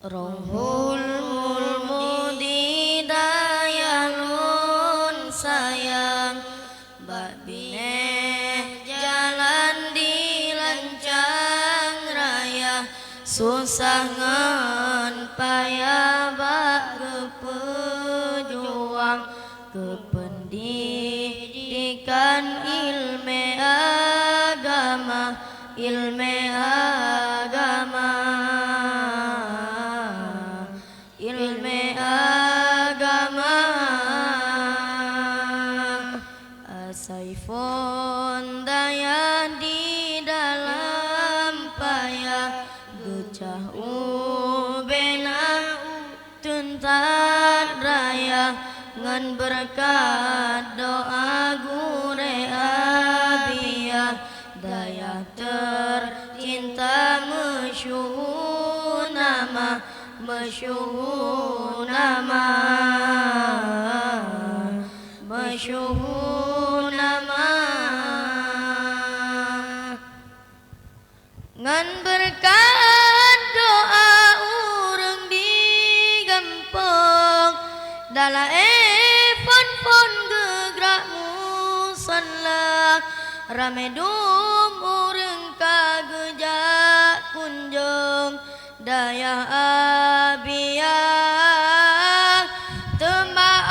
Rohul mulmudi dayalun sayang, babine jalan dilancang raya, susah ngan payah bak kepejuang, kependidikan ilmu agama, ilmu agama, ilmu agama. Asaifon daya di dalam payah, gecah ubena tuntat raya, ngan berkat doa gure abiyah, daya tercinta masyhur nama, masyhur nama, masyhur nama. Ngan berkat doa urang digampong, dala fon gegrak musalla, rame dum urang kagejak kunjung, daya abiyah tembak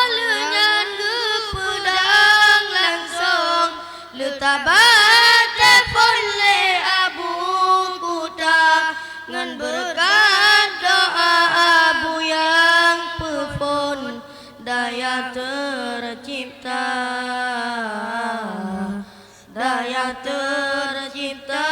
lenyan gepedang langsung, letabat telefon le abu kuda, ngan berkat doa abu yang pefon, daya tercipta, daya tercipta.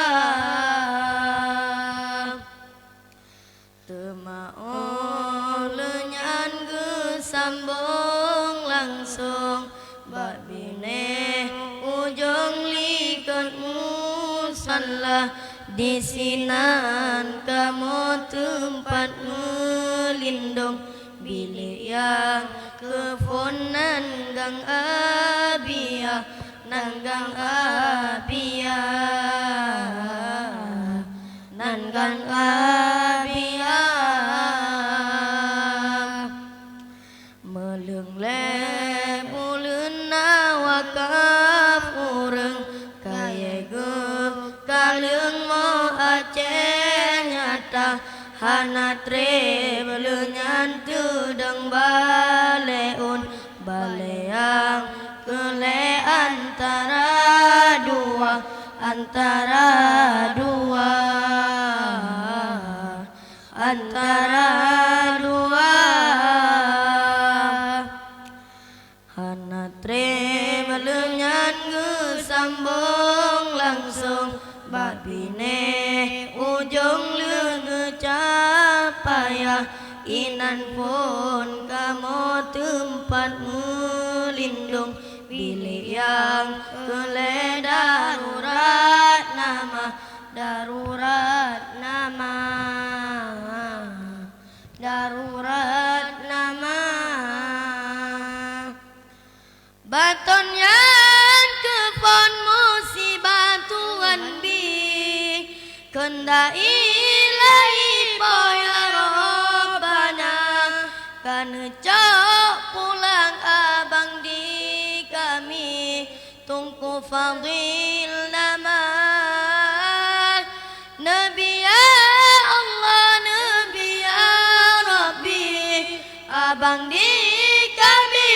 Temao lenyan gesambung langsung, babine ujung likan musalla, di sinan kamu tempat melindung, bilik yang kefonan gang abiyah, nanggang abiyah, nanggang abiyah. Meleng le buleun nawakaf urang, kaya geup kaleung mo Aceh nyata, hana tre beleunan tudeng baleun, baleang kele antara dua, antara dua, antara dua. Hana tre beleunan gesambung langsung, babine ujung leungeut capaya, inan pun kamu tempat melindung, bilik yang kele darurat nama, darurat nama, darurat nama. Baton yang kepon musibah Tuhan bi, kenda ilahi poya robbana, kan cok pulang abang di kami, tungku fadil nama. Nabi ya Allah, Nabi ya Rabbi, abang di kami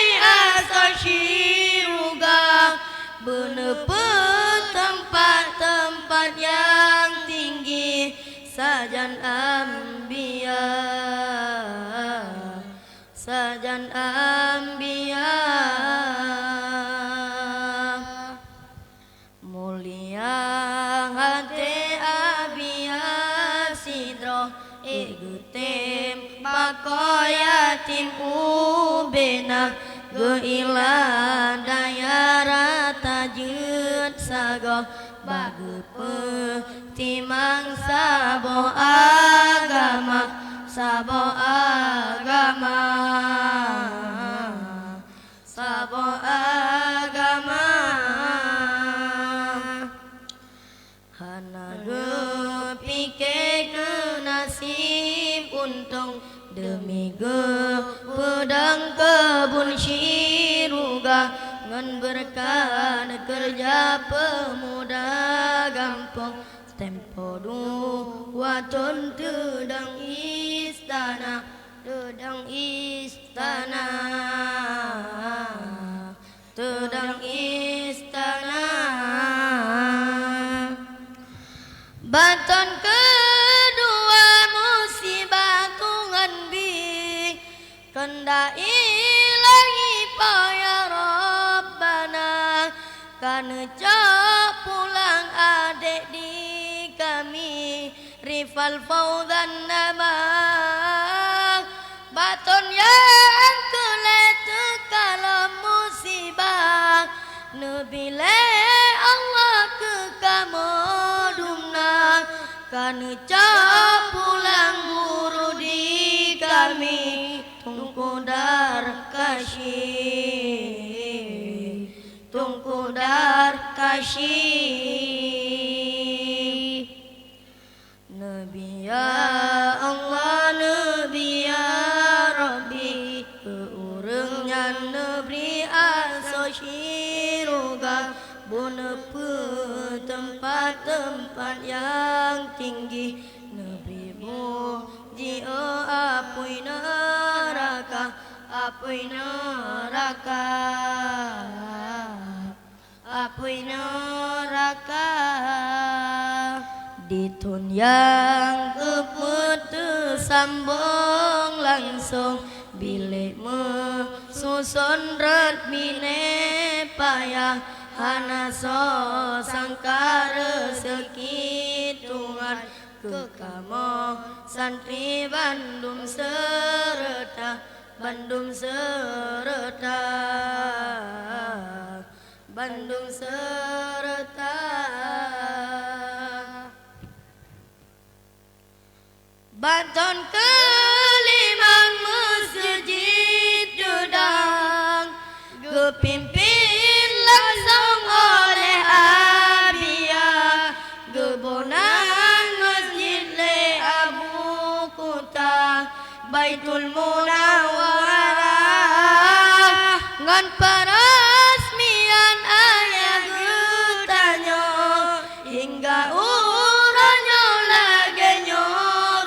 asasyiruga, benepet tempat-tempat yang tinggi, sajan ambiya, sajan ambiya. Mulia hati abiyah sidro, egutem bakoyatim ubena, geila daya rata jeut sago, bageupeung timang sabo agama, sabo agama, sabo agama. Hana geup pike ke nasib untung demi pedang kebun Syiruga ngan berkah kerja pemuda gampang tempo dua ton tedang istana tedang istana tedang istana baton kedua musibah tungan bi kenda ilahi paya Rabbana kan cak pulang adik di kami rival fauzan nabang baton yang kelet kalau musibah nebile Allah ke kamu dumna kan cak pulang guru di kami tungku dar kasih tungku dar kasih Nabi ya Allah Nabi ya Rabbi keurangnya negeri asosiruga bunepe tempat-tempat yang tinggi negeri muji apui neraka apui neraka apui neraka di tun yang keputus sambung langsung bilik susun red mine payah hana so sangka rezeki Tuhan ke kamu santri Bandung serta Bandung serta Bandung serta Baton kelima masjid dedang kepimpin langsung oleh Abiyah gebonan masjid le Abu Kuta Baitul Munawwarah ngan parasmian ayah getanyo hingga uranyo lagenyo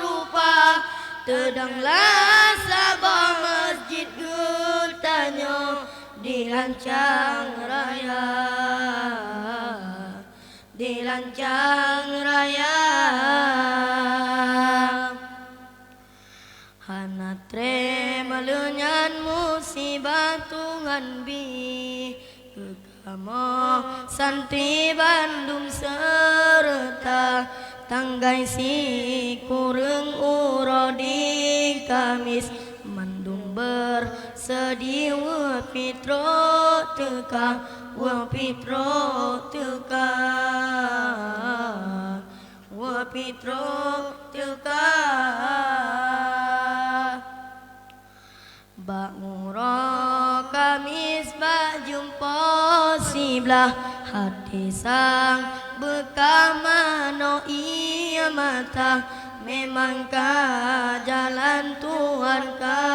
rupa tedanglah sabah masjid getanyo dilancang raya dilancang raya hana tremelunyan musibah Tuhan bi kekamu santri Bandung serta tanggai si kureng uro di Kamis mandum bersedih wa pitro teka wa pitro teka wa pitro teka bak muro Kamis bak jumpa siblah hati sang bekam mano ia mata memang ka jalan Tuhan ka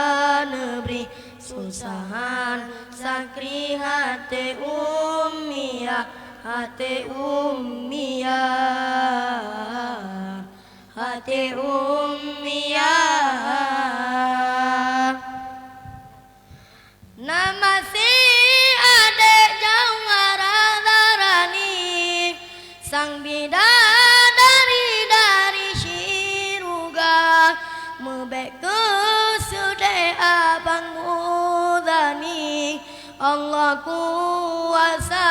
negeri susahan sakri hati ummiyah hati ummiyah hati ummiyah nama si adek jauh ngaradharani sang bidadari dari Syiruga mebek kesude abang mudani Allah kuasa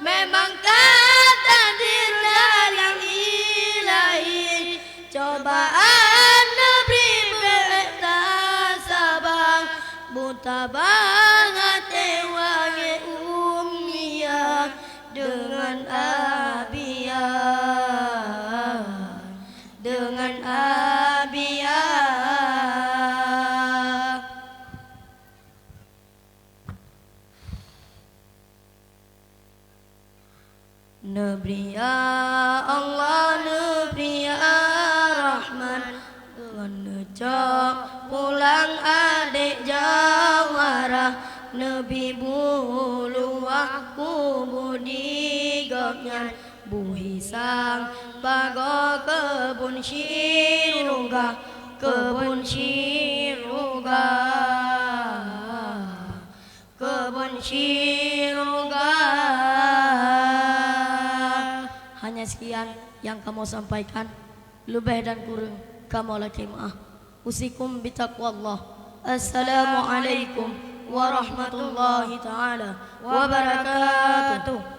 memang kata dari ilahi cobaan negeri bertasabang buta banget wangi ummiyah dengan Abiyah dengan Abiyah Nebri ya Allah Nebri ya Rahman dengan necak pulang adik jawara Nabi bulu aku budi gapnya buhisang bago kebun siruga kebun siruga kebun siruga. Hanya sekian yang kamu sampaikan, lebih dan kurang kamu lagi maaf. Usikum bitaqwallah. Assalamualaikum warahmatullahi taala wabarakatuh.